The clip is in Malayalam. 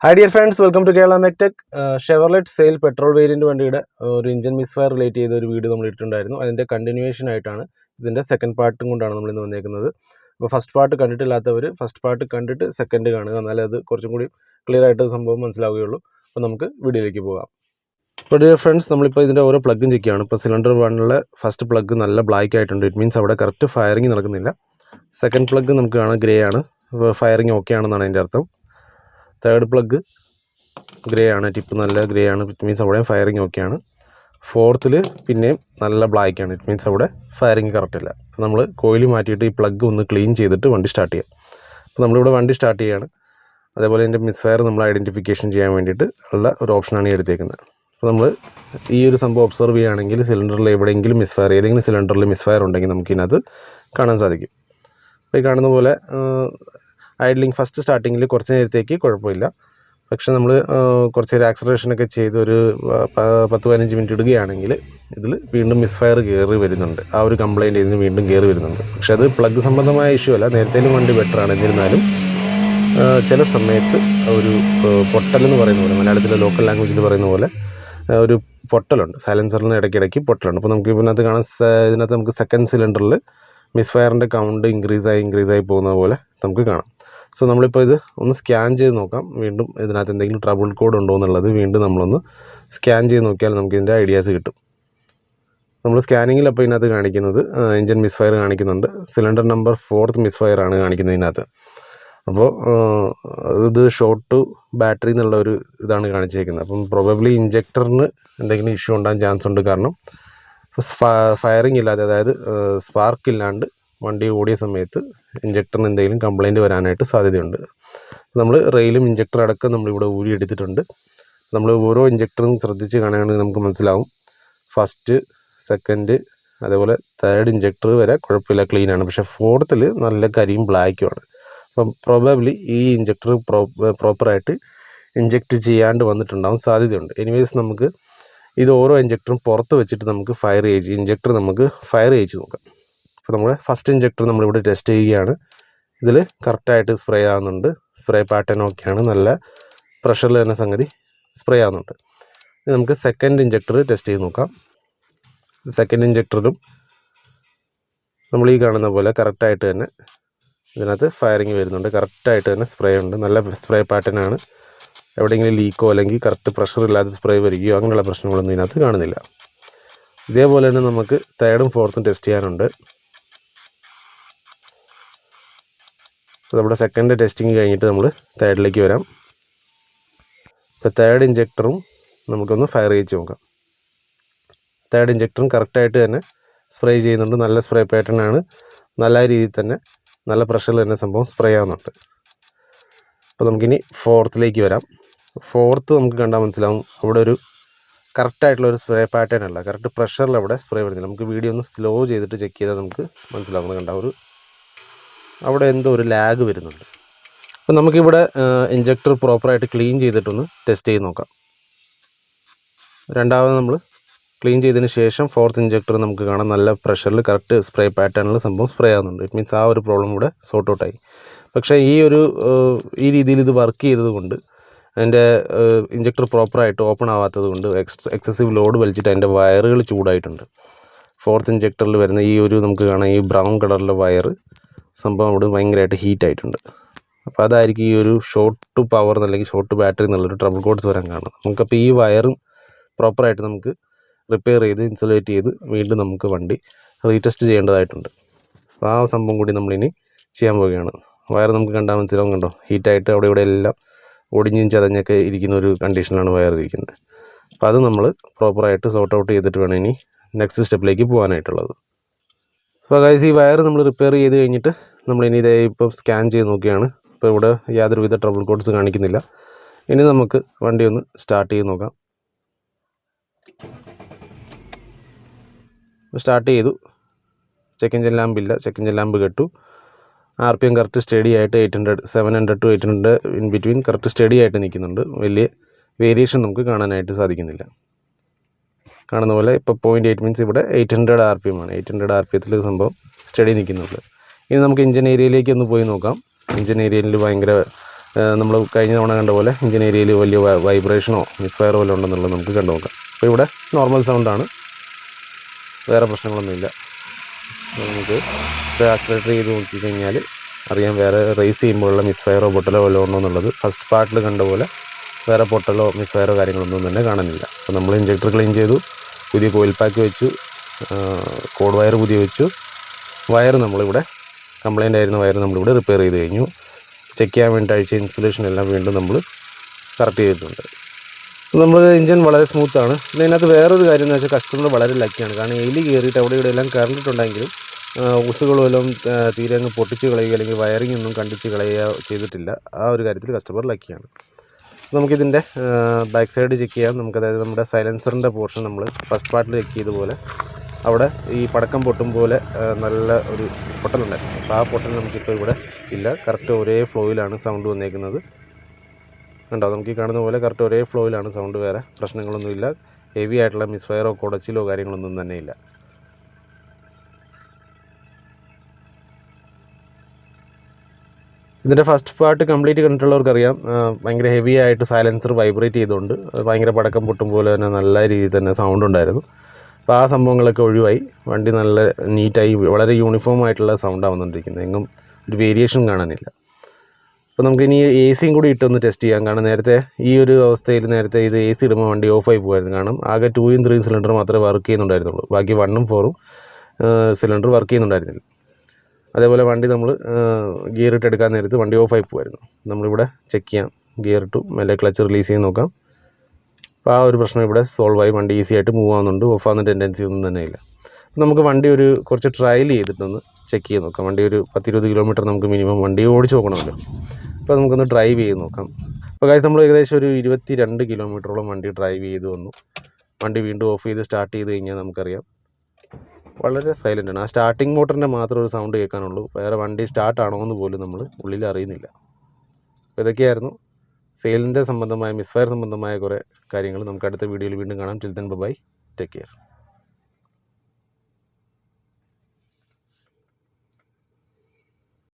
Hi dear friends, welcome to Kerala MechTech. Chevrolet Sail petrol variant വണ്ടിയുടെ ഒരു ഇഞ്ചൻ മിസ്ഫയർ റിലേറ്റ് ചെയ്ത ഒരു വീഡിയോ നമ്മൾ ഇട്ടിട്ടുണ്ടായിരുന്നു. അതിൻ്റെ കണ്ടിന്യൂവേഷൻ ആയിട്ടാണ് ഇതിൻ്റെ സെക്കൻഡ് പാർട്ടും കൊണ്ടാണ് നമ്മൾ ഇന്ന് വന്നേക്കുന്നത്. അപ്പോൾ ഫസ്റ്റ് പാർട്ട് കണ്ടിട്ടില്ലാത്തവർ ഫസ്റ്റ് പാർട്ട് കണ്ടിട്ട് സെക്കൻഡ് കാണുക, എന്നാലേ അത് കുറച്ചും കൂടി ക്ലിയർ ആയിട്ട് സംഭവം മനസ്സിലാവുകയുള്ളൂ. അപ്പോൾ നമുക്ക് വീഡിയോയിലേക്ക് പോകാം. അപ്പോൾ ഡിയർ ഫ്രണ്ട്സ്, നമ്മളിപ്പോൾ ഇതിൻ്റെ ഓരോ പ്ലഗും ചെക്ക് ചെയ്യാണ്. ഇപ്പോൾ സിലിണ്ടർ 1 ഫസ്റ്റ് പ്ലഗ് നല്ല ബ്ലാക്ക് ആയിട്ടുണ്ട്. ഇറ്റ് മീൻസ് അവിടെ കറക്റ്റ് ഫയറിങ് നടക്കുന്നില്ല. സെക്കൻഡ് പ്ലഗ് നമുക്ക് കാണാം ഗ്രേ ആണ്, ഫയറിങ് ഓക്കെ ആണെന്നാണ് അതിൻ്റെ അർത്ഥം. തേർഡ് പ്ലഗ് ഗ്രേ ആണ്, ടിപ്പ് നല്ല ഗ്രേ ആണ്, ഇറ്റ് മീൻസ് അവിടെ ഫയറിങ് ഓക്കെയാണ്. ഫോർത്തിൽ പിന്നെയും നല്ല ബ്ലാക്ക് ആണ്, ഇറ്റ് മീൻസ് അവിടെ ഫയറിങ് കറക്റ്റ് അല്ല. അപ്പോൾ നമ്മൾ കോയിൽ മാറ്റിയിട്ട് ഈ പ്ലഗ് ഒന്ന് ക്ലീൻ ചെയ്തിട്ട് വണ്ടി സ്റ്റാർട്ട് ചെയ്യാം. അപ്പോൾ നമ്മളിവിടെ വണ്ടി സ്റ്റാർട്ട് ചെയ്യുകയാണ്. അതേപോലെ ഇതിൻ്റെ മിസ്ഫയർ നമ്മൾ ഐഡൻറ്റിഫിക്കേഷൻ ചെയ്യാൻ വേണ്ടിയിട്ട് ഉള്ള ഒരു ഓപ്ഷനാണ് ഈ എടുത്തേക്കുന്നത്. അപ്പോൾ നമ്മൾ ഈ ഒരു സംഭവം ഒബ്സർവ് ചെയ്യുകയാണെങ്കിൽ സിലിണ്ടറിൽ എവിടെയെങ്കിലും മിസ്ഫയർ, ഏതെങ്കിലും സിലിണ്ടറിൽ മിസ്ഫയർ ഉണ്ടെങ്കിൽ നമുക്കിതിനകത്ത് കാണാൻ സാധിക്കും. അപ്പോൾ ഈ കാണുന്ന പോലെ ഐഡ്ലിങ് ഫസ്റ്റ് സ്റ്റാർട്ടിങ്ങിൽ കുറച്ച് നേരത്തേക്ക് കുഴപ്പമില്ല. പക്ഷെ നമ്മൾ കുറച്ച് നേരം ആക്സലറേഷനൊക്കെ ചെയ്ത് ഒരു 10-15 മിനിറ്റ് ഇടുകയാണെങ്കിൽ ഇതിൽ വീണ്ടും മിസ്ഫയർ കയറി വരുന്നുണ്ട്. ആ ഒരു കംപ്ലയിൻറ്റ് ഇതിന് വീണ്ടും കയറി വരുന്നുണ്ട്. പക്ഷെ അത് പ്ലഗ് സംബന്ധമായ ഇഷ്യൂ അല്ല, നേരത്തേലും വണ്ടി ബെറ്ററാണ്. എന്നിരുന്നാലും ചില സമയത്ത് ഒരു പൊട്ടലെന്ന് പറയുന്ന പോലെ, മലയാളത്തിലെ ലോക്കൽ ലാംഗ്വേജിൽ പറയുന്ന പോലെ ഒരു പൊട്ടലുണ്ട്, സൈലൻസറിന് ഇടയ്ക്കിടയ്ക്ക് പൊട്ടലുണ്ട്. അപ്പോൾ നമുക്ക് ഇതിനകത്ത് കാണാൻ, ഇതിനകത്ത് നമുക്ക് സെക്കൻഡ് സിലിണ്ടറിൽ മിസ്ഫയറിൻ്റെ കൗണ്ട് ഇൻക്രീസായി പോകുന്ന പോലെ നമുക്ക് കാണാം. സോ നമ്മളിപ്പോൾ ഇത് ഒന്ന് സ്കാൻ ചെയ്ത് നോക്കാം. വീണ്ടും ഇതിനകത്ത് എന്തെങ്കിലും ട്രബിൾ കോഡ് ഉണ്ടോ എന്നുള്ളത് വീണ്ടും നമ്മളൊന്ന് സ്കാൻ ചെയ്ത് നോക്കിയാൽ നമുക്ക് ഇതിൻ്റെ ഐഡിയാസ് കിട്ടും. നമ്മൾ സ്കാനിങ്ങിൽ അപ്പോൾ ഇതിനകത്ത് കാണിക്കുന്നത് എഞ്ചിൻ മിസ്ഫയർ കാണിക്കുന്നുണ്ട്. സിലിണ്ടർ നമ്പർ 4th മിസ്ഫയർ ആണ് കാണിക്കുന്നത് ഇതിനകത്ത്. അപ്പോൾ ഇത് ഷോർട്ട് ടു ബാറ്ററി എന്നുള്ള ഒരു ഇതാണ് കാണിച്ചേക്കുന്നത്. അപ്പം പ്രോബബ്ലി ഇഞ്ചക്ടറിന് എന്തെങ്കിലും ഇഷ്യൂ ഉണ്ടാകാൻ ചാൻസ് ഉണ്ട്. കാരണം ഫയറിങ് ഇല്ലാതെ, അതായത് സ്പാർക്ക് ഇല്ലാണ്ട് വണ്ടി ഓടിയ സമയത്ത് ഇഞ്ചക്ടറിന് എന്തെങ്കിലും കംപ്ലയിൻറ്റ് വരാനായിട്ട് സാധ്യതയുണ്ട്. നമ്മൾ റെയിലും ഇഞ്ചക്ടർ അടക്കം നമ്മളിവിടെ ഊരി എടുത്തിട്ടുണ്ട്. നമ്മൾ ഓരോ ഇഞ്ചക്ടറും ശ്രദ്ധിച്ച് കാണുകയാണെങ്കിൽ നമുക്ക് മനസ്സിലാവും. ഫസ്റ്റ്, സെക്കൻഡ്, അതേപോലെ തേർഡ് ഇഞ്ചക്ടർ വരെ കുഴപ്പമില്ല, ക്ലീനാണ്. പക്ഷേ 4th നല്ല കരിയും ബ്ലാക്കുമാണ്. അപ്പം പ്രോബബ്ലി ഈ ഇഞ്ചക്ടർ പ്രോപ്പറായിട്ട് ഇഞ്ചക്ട് ചെയ്യാണ്ട് വന്നിട്ടുണ്ടാകും, സാധ്യതയുണ്ട്. എനിവേസ് നമുക്ക് ഇത് ഓരോ ഇഞ്ചക്ടറും പുറത്ത് വെച്ചിട്ട് നമുക്ക് ഇഞ്ചക്ടർ നമുക്ക് ഫയർ ചെയ്യിച്ച് നോക്കാം. അപ്പോൾ നമ്മൾ ഫസ്റ്റ് ഇഞ്ചക്ടർ നമ്മളിവിടെ ടെസ്റ്റ് ചെയ്യുകയാണ്. ഇതിൽ കറക്റ്റായിട്ട് സ്പ്രേ ആകുന്നുണ്ട്, സ്പ്രേ പാറ്റേൺ ഓക്കെയാണ്, നല്ല പ്രഷറിൽ തന്നെ സംഗതി സ്പ്രേ ആകുന്നുണ്ട്. ഇനി നമുക്ക് സെക്കൻഡ് ഇഞ്ചക്ടർ ടെസ്റ്റ് ചെയ്ത് നോക്കാം. സെക്കൻഡ് ഇഞ്ചക്ടറിലും നമ്മൾ ഈ കാണുന്ന പോലെ കറക്റ്റായിട്ട് തന്നെ ഇതിനകത്ത് ഫയറിങ് വരുന്നുണ്ട്, കറക്റ്റായിട്ട് തന്നെ സ്പ്രേ ഉണ്ട്, നല്ല സ്പ്രേ പാറ്റേൺ ആണ്. എവിടെയെങ്കിലും ലീക്കോ അല്ലെങ്കിൽ കറക്റ്റ് പ്രഷർ ഇല്ലാതെ സ്പ്രേ വരികയോ അങ്ങനെയുള്ള പ്രശ്നങ്ങളൊന്നും ഇതിനകത്ത് കാണുന്നില്ല. ഇതേപോലെ തന്നെ നമുക്ക് 3rd ഉം 4th ഉം ടെസ്റ്റ് ചെയ്യാനുണ്ട്. നമ്മുടെ സെക്കൻഡ് ടെസ്റ്റിങ് കഴിഞ്ഞിട്ട് നമ്മൾ 3rd വരാം. ഇപ്പോൾ 3rd ഇഞ്ചക്ടറും നമുക്കൊന്ന് ഫയർ ചെയ്ത് നോക്കാം. 3rd ഇഞ്ചക്ടറും കറക്റ്റായിട്ട് തന്നെ സ്പ്രേ ചെയ്യുന്നുണ്ട്, നല്ല സ്പ്രേ പാറ്റേൺ ആണ്, നല്ല രീതിയിൽ തന്നെ നല്ല പ്രഷറിൽ തന്നെ സംഭവം സ്പ്രേ ആവുന്നുണ്ട്. അപ്പോൾ നമുക്കിനി 4th വരാം. 4th നമുക്ക് കണ്ടാൽ മനസ്സിലാവും അവിടെ ഒരു കറക്റ്റായിട്ടുള്ളൊരു സ്പ്രേ പാറ്റേൺ അല്ല, കറക്റ്റ് പ്രഷറിൽ അവിടെ സ്പ്രേ വരുന്നില്ല. നമുക്ക് വീഡിയോ ഒന്ന് സ്ലോ ചെയ്തിട്ട് ചെക്ക് ചെയ്താൽ നമുക്ക് മനസ്സിലാവുന്നത് കണ്ട അവിടെ എന്തോ ഒരു ലാഗ് വരുന്നുണ്ട്. അപ്പോൾ നമുക്കിവിടെ ഇഞ്ചക്ടർ പ്രോപ്പറായിട്ട് ക്ലീൻ ചെയ്തിട്ടൊന്ന് ടെസ്റ്റ് ചെയ്ത് നോക്കാം. രണ്ടാമത് നമ്മൾ ക്ലീൻ ചെയ്തതിന് ശേഷം 4th ഇഞ്ചക്ടർ നമുക്ക് കാണാം നല്ല പ്രഷറിൽ കറക്റ്റ് സ്പ്രേ പാറ്റേണിൽ സംഭവം സ്പ്രേ ആകുന്നുണ്ട്. ഇറ്റ് മീൻസ് ആ ഒരു പ്രോബ്ലം ഇവിടെ സോർട്ട് ഔട്ടായി. പക്ഷേ ഈ രീതിയിൽ ഇത് വർക്ക് ചെയ്തത് കൊണ്ട് അതിൻ്റെ ഇഞ്ചക്ടർ പ്രോപ്പറായിട്ട് ഓപ്പൺ ആവാത്തത് കൊണ്ട് എക്സസീവ് ലോഡ് വലിച്ചിട്ട് അതിൻ്റെ വയറുകൾ ചൂടായിട്ടുണ്ട്. 4th ഇഞ്ചക്ടറിൽ വരുന്ന ഈ ഒരു നമുക്ക് കാണാം ഈ ബ്രൗൺ കളറിലെ വയർ സംഭവം അവിടെ ഭയങ്കരമായിട്ട് ഹീറ്റായിട്ടുണ്ട്. അപ്പോൾ അതായിരിക്കും ഈ ഒരു ഷോർട്ട് ടു പവർ അല്ലെങ്കിൽ ഷോർട്ട് ടു ബാറ്ററി എന്നുള്ളൊരു ട്രബിൾ കോഡ്സ് വരാൻ കാണും. നമുക്കപ്പോൾ ഈ വയറും പ്രോപ്പറായിട്ട് നമുക്ക് റിപ്പയർ ചെയ്ത് ഇൻസുലേറ്റ് ചെയ്ത് വീണ്ടും നമുക്ക് വണ്ടി റീടെസ്റ്റ് ചെയ്യേണ്ടതായിട്ടുണ്ട്. അപ്പോൾ ആ സംഭവം കൂടി നമ്മളിനി ചെയ്യാൻ പോവുകയാണ്. വയർ നമുക്ക് കണ്ടാൽ മനസ്സിലാവും, കണ്ടോ, ഹീറ്റായിട്ട് അവിടെ ഇവിടെ എല്ലാം ഒടിഞ്ഞും ചതഞ്ഞൊക്കെ ഇരിക്കുന്ന ഒരു കണ്ടീഷനിലാണ് വയർ ഇരിക്കുന്നത്. അപ്പോൾ അത് നമ്മൾ പ്രോപ്പറായിട്ട് സോർട്ട് ഔട്ട് ചെയ്തിട്ട് വേണം ഇനി നെക്സ്റ്റ് സ്റ്റെപ്പിലേക്ക് പോകാനായിട്ടുള്ളത്. അപ്പോൾ ഗൈസ്, ഈ വയർ നമ്മൾ റിപ്പയർ ചെയ്ത് കഴിഞ്ഞിട്ട് നമ്മളിനി ഇതേ ഇപ്പോൾ സ്കാൻ ചെയ്ത് നോക്കുകയാണ്. ഇപ്പോൾ ഇവിടെ യാതൊരുവിധ ട്രബിൾ കോഡ്സ് കാണിക്കുന്നില്ല. ഇനി നമുക്ക് വണ്ടി ഒന്ന് സ്റ്റാർട്ട് ചെയ്ത് നോക്കാം. സ്റ്റാർട്ട് ചെയ്തു. ചെക്ക് എഞ്ചിൻ ലാമ്പില്ല, ചെക്ക് എഞ്ചിൻ ലാമ്പ് കെട്ടു. RPM കറക്റ്റ് സ്റ്റഡി ആയിട്ട് 700 to 800 in between correct steady ആയിട്ട് നിൽക്കുന്നുണ്ട്. വലിയ വേരിയേഷൻ നമുക്ക് കാണാനായിട്ട് സാധിക്കുന്നില്ല. കാണുന്ന പോലെ ഇപ്പോൾ 0.8 മീൻസ് ഇവിടെ 800 RPM ആണ്. 800 RPM സംഭവം സ്റ്റഡി നിൽക്കുന്നുണ്ട്. ഇനി നമുക്ക് എഞ്ചിൻ ഏരിയയിലേക്ക് ഒന്ന് പോയി നോക്കാം. എഞ്ചിൻ ഏരിയയിൽ ഭയങ്കര നമ്മൾ കഴിഞ്ഞ തവണ കണ്ട പോലെ എഞ്ചിൻ ഏരിയയിൽ വലിയ വൈബ്രേഷനോ മിസ്ഫയറോ വല്ല ഉണ്ടെന്നുള്ളത് നമുക്ക് കണ്ടു നോക്കാം. അപ്പോൾ ഇവിടെ നോർമൽ സൗണ്ടാണ്, വേറെ പ്രശ്നങ്ങളൊന്നുമില്ല. നമുക്ക് ആക്സിലേറ്റർ ചെയ്ത് നോക്കിക്കഴിഞ്ഞാൽ അറിയാം വേറെ റേസ് ചെയ്യുമ്പോഴുള്ള മിസ്ഫയറോ പൊട്ടലോ വല്ലതും ഉണ്ടോ എന്നുള്ളത്. ഫസ്റ്റ് പാർട്ടിൽ കണ്ട പോലെ വേറെ പൊട്ടലോ മിസ്ഫയറോ കാര്യങ്ങളൊന്നും തന്നെ കാണുന്നില്ല. അപ്പോൾ നമ്മൾ ഇഞ്ചക്ടർ ക്ലീൻ ചെയ്തു, പുതിയ കോയിൽ പാക്ക് വെച്ചു, കോഡ് വയർ പുതിയ വെച്ചു, വയർ നമ്മളിവിടെ കംപ്ലൈൻ്റ് ആയിരുന്ന വയർ നമ്മളിവിടെ റിപ്പയർ ചെയ്ത് കഴിഞ്ഞു. ചെക്ക് ചെയ്യാൻ വേണ്ടി അഴിച്ച ഇൻസുലേഷൻ എല്ലാം വീണ്ടും നമ്മൾ കറക്റ്റ് ചെയ്തിട്ടുണ്ട്. നമ്മൾ എഞ്ചിൻ വളരെ സ്മൂത്താണ്. പിന്നെ ഇതിനകത്ത് വേറൊരു കാര്യം എന്ന് വെച്ചാൽ കസ്റ്റമർ വളരെ ലക്കിയാണ്. കാരണം എലി കയറിയിട്ട് അവിടെ ഇവിടെ എല്ലാം കറണ്ടിട്ടുണ്ടെങ്കിലും ഉസുകളും എല്ലാം തീരെ അങ്ങ് പൊട്ടിച്ച് കളയുക അല്ലെങ്കിൽ വയറിംഗ് ഒന്നും കണ്ടിച്ച് കളയുക ചെയ്തിട്ടില്ല. ആ ഒരു കാര്യത്തിൽ കസ്റ്റമർ ലക്കിയാണ്. നമുക്കിതിൻ്റെ ബാക്ക് സൈഡ് ചെക്ക് ചെയ്യാം. അതായത് നമ്മുടെ സൈലൻസറിൻ്റെ പോർഷൻ നമ്മൾ ഫസ്റ്റ് പാർട്ടിൽ ചെക്ക് ചെയ്ത പോലെ അവിടെ ഈ പടക്കം പൊട്ടും പോലെ നല്ല ഒരു പൊട്ടലുണ്ടായിരുന്നു. അപ്പോൾ ആ പൊട്ടൽ നമുക്കിപ്പോൾ ഇവിടെ ഇല്ല. കറക്റ്റ് ഒരേ ഫ്ലോയിലാണ് സൗണ്ട് വന്നേക്കുന്നത്. ഉണ്ടോ, നമുക്ക് ഈ കാണുന്ന പോലെ കറക്റ്റ് ഒരേ ഫ്ലോയിലാണ് സൗണ്ട്, വേറെ പ്രശ്നങ്ങളൊന്നുമില്ല. ഹെവി ആയിട്ടുള്ള മിസ്ഫയറോ കുടച്ചിലോ കാര്യങ്ങളൊന്നും തന്നെ ഇല്ല. ഇതിൻ്റെ ഫസ്റ്റ് പാർട്ട് കംപ്ലീറ്റ് കണ്ടിട്ടുള്ളവർക്കറിയാം, ഭയങ്കര ഹെവി ആയിട്ട് സൈലൻസർ വൈബ്രേറ്റ് ചെയ്തുകൊണ്ട് ഭയങ്കര പടക്കം പൊട്ടും പോലെ തന്നെ നല്ല രീതിയിൽ തന്നെ സൗണ്ട് ഉണ്ടായിരുന്നു. അപ്പോൾ ആ സംഭവങ്ങളൊക്കെ ഒഴിവായി വണ്ടി നല്ല നീറ്റായി വളരെ യൂണിഫോം ആയിട്ടുള്ള സൗണ്ടാണ് വന്നുകൊണ്ടിരിക്കുന്നത്. എങ്ങും ഒരു വേരിയേഷൻ കാണാനില്ല. അപ്പോൾ നമുക്കിനി എ സിയും കൂടി ഇട്ടൊന്ന് ടെസ്റ്റ് ചെയ്യാം. കാരണം നേരത്തെ ഈ ഒരു അവസ്ഥയിൽ നേരത്തെ ഇത് എ സി ഇടുമ്പോൾ വണ്ടി ഓഫായി പോകുമായിരുന്നു. കാരണം ആകെ 2ഉം 3ഉം സിലിണ്ടർ മാത്രമേ വർക്ക് ചെയ്യുന്നുണ്ടായിരുന്നുള്ളൂ. ബാക്കി 1ഉം 4ഉം സിലിണ്ടർ വർക്ക് ചെയ്യുന്നുണ്ടായിരുന്നില്ല. അതേപോലെ വണ്ടി നമ്മൾ ഗിയർ ഇട്ട് എടുക്കാൻ നേരത്ത് വണ്ടി ഓഫായി പോകുമായിരുന്നു. നമ്മളിവിടെ ചെക്ക് ചെയ്യാം, ഗിയർ ഇട്ടു, മെല്ലെ ക്ലച്ച് റിലീസ് ചെയ്ത് നോക്കാം. അപ്പോൾ ആ ഒരു പ്രശ്നം ഇവിടെ സോൾവ് ആയി, വണ്ടി ഈസി ആയിട്ട് മൂവ് ആവുന്നുണ്ട്. ഓഫാകുന്ന ടെൻഡൻസി ഒന്നും തന്നെ ഇല്ല. നമുക്ക് വണ്ടി ഒരു കുറച്ച് ട്രയൽ ചെയ്തിട്ടൊന്ന് ചെക്ക് ചെയ്ത് നോക്കാം. വണ്ടി ഒരു 10-20 കിലോമീറ്റർ നമുക്ക് മിനിമം വണ്ടി ഓടിച്ച് നോക്കണമല്ലോ. അപ്പോൾ നമുക്കൊന്ന് ഡ്രൈവ് ചെയ്ത് നോക്കാം. അപ്പോൾ ഗൈസ് നമ്മൾ ഏകദേശം ഒരു 22 കിലോമീറ്ററോളം വണ്ടി ഡ്രൈവ് ചെയ്ത് വന്നു. വണ്ടി വീണ്ടും ഓഫ് ചെയ്ത് സ്റ്റാർട്ട് ചെയ്ത് കഴിഞ്ഞാൽ നമുക്കറിയാം വളരെ സൈലൻ്റാണ്. ആ സ്റ്റാർട്ടിങ് മോട്ടറിൻ്റെ മാത്രം ഒരു സൗണ്ട് കേൾക്കാനുള്ളൂ. വേറെ വണ്ടി സ്റ്റാർട്ടാണോ എന്ന് പോലും നമ്മൾ ഉള്ളിൽ അറിയുന്നില്ല. അപ്പോൾ ഇതൊക്കെയായിരുന്നു സെയിലിൻ്റെ സംബന്ധമായ മിസ്ഫയർ സംബന്ധമായ കുറേ കാര്യങ്ങൾ. നമുക്ക് അടുത്ത വീഡിയോയിൽ വീണ്ടും കാണാം. Till then bye, take care.